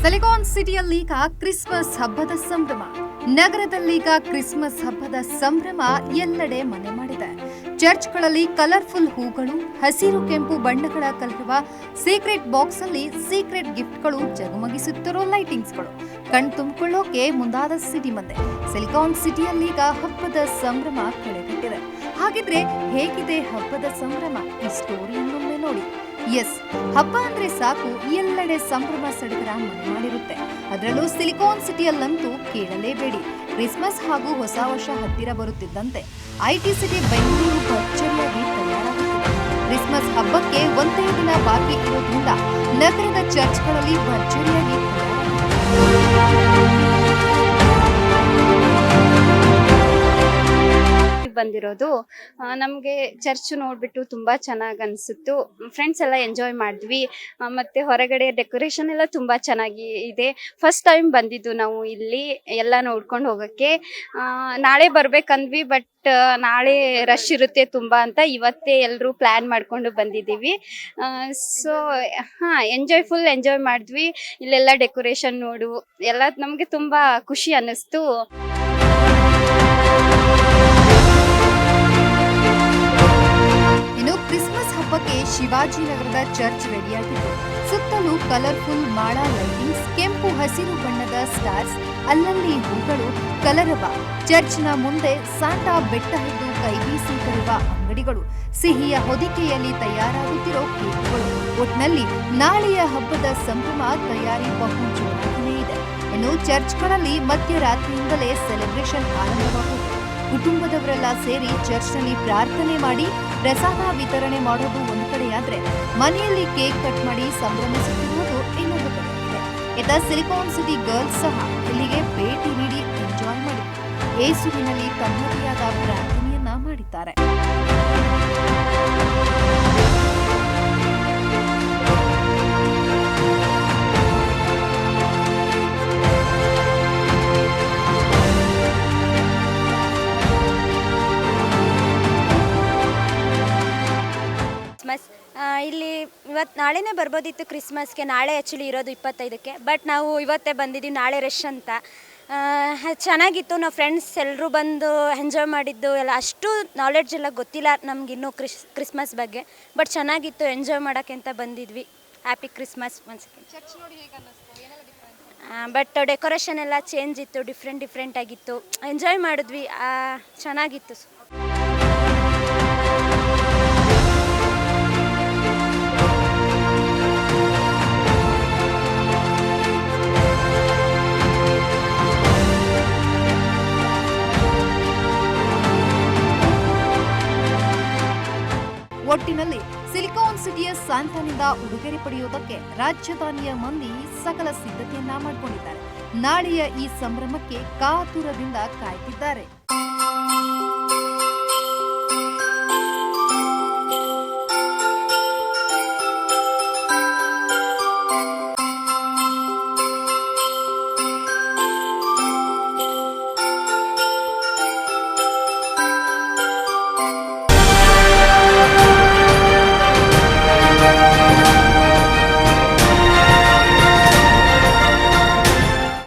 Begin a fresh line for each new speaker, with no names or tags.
Silicon ಸಿಟಿಯಲ್ಲೀಗ Christmas ಹಬ್ಬದ ಸಂಭ್ರಮ. ನಗರದಲ್ಲೀಗ Christmas ಹಬ್ಬದ ಸಂಭ್ರಮ ಎಲ್ಲೆಡೆ ಮನೆ ಮಾಡಿದೆ. ಚರ್ಚ್ಗಳಲ್ಲಿ ಕಲರ್ಫುಲ್ ಹೂಗಳು, ಹಸಿರು ಕೆಂಪು ಬಣ್ಣಗಳ ಕಲಿರುವ ಸೀಕ್ರೆಟ್ ಬಾಕ್ಸ್ ಅಲ್ಲಿ ಸೀಕ್ರೆಟ್ ಗಿಫ್ಟ್ಗಳು, ಜಗಮಗಿಸುತ್ತಿರೋ ಲೈಟಿಂಗ್ಸ್ಗಳು ಕಣ್ತುಂಬಿಕೊಳ್ಳೋಕೆ ಮುಂದಾದ ಸಿಟಿ ಮಂದೆ. ಸಿಲಿಕಾನ್ ಸಿಟಿಯಲ್ಲೀಗ ಹಬ್ಬದ ಸಂಭ್ರಮ ಕಳೆಗಟ್ಟಿದೆ. ಹಾಗಿದ್ರೆ ಹೇಗಿದೆ ಹಬ್ಬದ ಸಂಭ್ರಮ? ಈ ಸ್ಟೋರಿಯನ್ನೊಮ್ಮೆ ನೋಡಿ. ಎಸ್, ಹಬ್ಬ ಅಂದ್ರೆ ಸಾಕು ಎಲ್ಲೆಡೆ ಸಂಭ್ರಮ ಸಡಗರ ಮನೆ ಮಾಡಿರುತ್ತೆ. ಅದರಲ್ಲೂ ಸಿಲಿಕಾನ್ ಸಿಟಿಯಲ್ಲಂತೂ ಕೇಳಲೇಬೇಡಿ. ಕ್ರಿಸ್ಮಸ್ ಹಾಗೂ ಹೊಸ ವರ್ಷ ಹತ್ತಿರ ಬರುತ್ತಿದ್ದಂತೆ ಐಟಿ ಸಿಟಿ ಬೆಂಗಳೂರು ಭರ್ಜರಿಯಾಗಿ ತಯಾರಾಗುತ್ತಿದೆ. ಕ್ರಿಸ್ಮಸ್ ಹಬ್ಬಕ್ಕೆ ಒಂದೇ ದಿನ ಬಾಕಿ ಇರೋದ್ರಿಂದ ನಗರದ ಚರ್ಚ್ಗಳಲ್ಲಿ ಭರ್ಜರಿಯಾಗಿ
ಬಂದಿರೋದು. ನಮಗೆ ಚರ್ಚ್ ನೋಡ್ಬಿಟ್ಟು ತುಂಬಾ ಚೆನ್ನಾಗಿ ಅನ್ಸಿತ್ತು. ಫ್ರೆಂಡ್ಸ್ ಎಲ್ಲ ಎಂಜಾಯ್ ಮಾಡಿದ್ವಿ. ಮತ್ತೆ ಹೊರಗಡೆ ಡೆಕೋರೇಷನ್ ಎಲ್ಲ ತುಂಬಾ ಚೆನ್ನಾಗಿ ಇದೆ. ಫಸ್ಟ್ ಟೈಮ್ ಬಂದಿದ್ದು ನಾವು ಇಲ್ಲಿ ಎಲ್ಲ ನೋಡ್ಕೊಂಡು ಹೋಗಕ್ಕೆ. ನಾಳೆ ಬರ್ಬೇಕಂದ್ವಿ, ಬಟ್ ನಾಳೆ ರಶ್ ಇರುತ್ತೆ ತುಂಬಾ ಅಂತ ಇವತ್ತೇ ಎಲ್ಲರೂ ಪ್ಲಾನ್ ಮಾಡ್ಕೊಂಡು ಬಂದಿದ್ದೀವಿ. ಸೊ ಫುಲ್ ಎಂಜಾಯ್ ಮಾಡಿದ್ವಿ. ಇಲ್ಲೆಲ್ಲ ಡೆಕೋರೇಷನ್ ನೋಡು ಎಲ್ಲ ನಮಗೆ ತುಂಬಾ ಖುಷಿ ಅನ್ನಿಸ್ತು.
ಕ್ರಿಸ್ಮಸ್ ಹಬ್ಬಕ್ಕೆ ಶಿವಾಜಿನಗರದ ಚರ್ಚ್ ರೆಡಿಯಾಗಿತ್ತು. ಸುತ್ತಲೂ ಕಲರ್ಫುಲ್ ಮಾಳ ಲೈಟಿಂಗ್ಸ್, ಕೆಂಪು ಹಸಿರು ಬಣ್ಣದ ಸ್ಟಾರ್ಸ್, ಅಲ್ಲಲ್ಲಿ ಹೂಗಳು, ಕಲರವ. ಚರ್ಚ್ನ ಮುಂದೆ ಸಾಂಟಾ ಬೆಟ್ಟ ಹಿಡಿದು ಕೈಬೀಸಿ ತರುವ ಅಂಗಡಿಗಳು, ಸಿಹಿಯ ಹೊದಿಕೆಯಲ್ಲಿ ತಯಾರಾಗುತ್ತಿರೋ ಕೇಕ್ಗಳು. ಒಟ್ನಲ್ಲಿ ನಾಳೆಯ ಹಬ್ಬದ ಸಂಭ್ರಮ ತಯಾರಿ ಬಹು ಜೋರಾಗಿಯೇ ಇದೆ. ಇನ್ನು ಚರ್ಚ್ಗಳಲ್ಲಿ ಮಧ್ಯರಾತ್ರಿಯಿಂದಲೇ ಸೆಲೆಬ್ರೇಷನ್ ಆರಂಭವಾಗುವುದು. ಕುಟುಂಬದವರೆಲ್ಲ ಸೇರಿ ಚರ್ಚ್ನಲ್ಲಿ ಪ್ರಾರ್ಥನೆ ಮಾಡಿ ಪ್ರಸಾದ ವಿತರಣೆ ಮಾಡೋದು ಒಂದು ಕಡೆಯಾದ್ರೆ, ಮನೆಯಲ್ಲಿ ಕೇಕ್ ಕಟ್ ಮಾಡಿ ಸಂಭ್ರಮಿಸುತ್ತಿರುವುದು ಇನ್ನೊಂದು ಕಡೆಯಾಗಿದೆ. ಇತ್ತ ಸಿಲಿಕಾನ್ ಸಿಟಿ ಗರ್ಲ್ಸ್ ಸಹ ಇಲ್ಲಿಗೆ ಭೇಟಿ ನೀಡಿ ಎಂಜಾಯ್ ಮಾಡಿ ಯೇಸುವಿನಲ್ಲಿ ತಮ್ಮದೇ ಆದ ಪ್ರಾರ್ಥನೆಯನ್ನ ಮಾಡಿದ್ದಾರೆ.
ಇಲ್ಲಿ ನಾಳೆನೇ ಬರ್ಬೋದಿತ್ತು ಕ್ರಿಸ್ಮಸ್ಗೆ. ನಾಳೆ ಆ್ಯಕ್ಚುಲಿ ಇರೋದು 25ಕ್ಕೆ, ಬಟ್ ನಾವು ಇವತ್ತೇ ಬಂದಿದ್ದೀವಿ, ನಾಳೆ ರಶ್ ಅಂತ. ಚೆನ್ನಾಗಿತ್ತು. ನಾವು ಫ್ರೆಂಡ್ಸ್ ಎಲ್ಲರೂ ಬಂದು ಎಂಜಾಯ್ ಮಾಡಿದ್ದು ಎಲ್ಲ. ಅಷ್ಟು ನಾಲೆಡ್ಜ್ ಎಲ್ಲ ಗೊತ್ತಿಲ್ಲ ನಮಗಿನ್ನೂ ಕ್ರಿಸ್ಮಸ್ ಬಗ್ಗೆ, ಬಟ್ ಚೆನ್ನಾಗಿತ್ತು. ಎಂಜಾಯ್ ಮಾಡೋಕ್ಕೆ ಅಂತ ಬಂದಿದ್ವಿ. Happy Christmas once again. But decoration ಎಲ್ಲ ಚೇಂಜ್ ಇತ್ತು, ಡಿಫ್ರೆಂಟ್ ಆಗಿತ್ತು. ಎಂಜಾಯ್ ಮಾಡಿದ್ವಿ, ಚೆನ್ನಾಗಿತ್ತು.
ಒಟ್ಟಿನಲ್ಲಿ ಸಿಲಿಕಾನ್ ಸಿಟಿಯ ಸಾಂತಾನಿಂದ ಉಡುಗೊರೆ ಪಡೆಯುವುದಕ್ಕೆ ರಾಜಧಾನಿಯ ಮಂದಿ ಸಕಲ ಸಿದ್ಧತೆಯನ್ನ ಮಾಡಿಕೊಂಡಿದ್ದಾರೆ. ನಾಳೆಯ ಈ ಸಂಭ್ರಮಕ್ಕೆ ಕಾತುರದಿಂದ ಕಾಯ್ತಿದ್ದಾರೆ.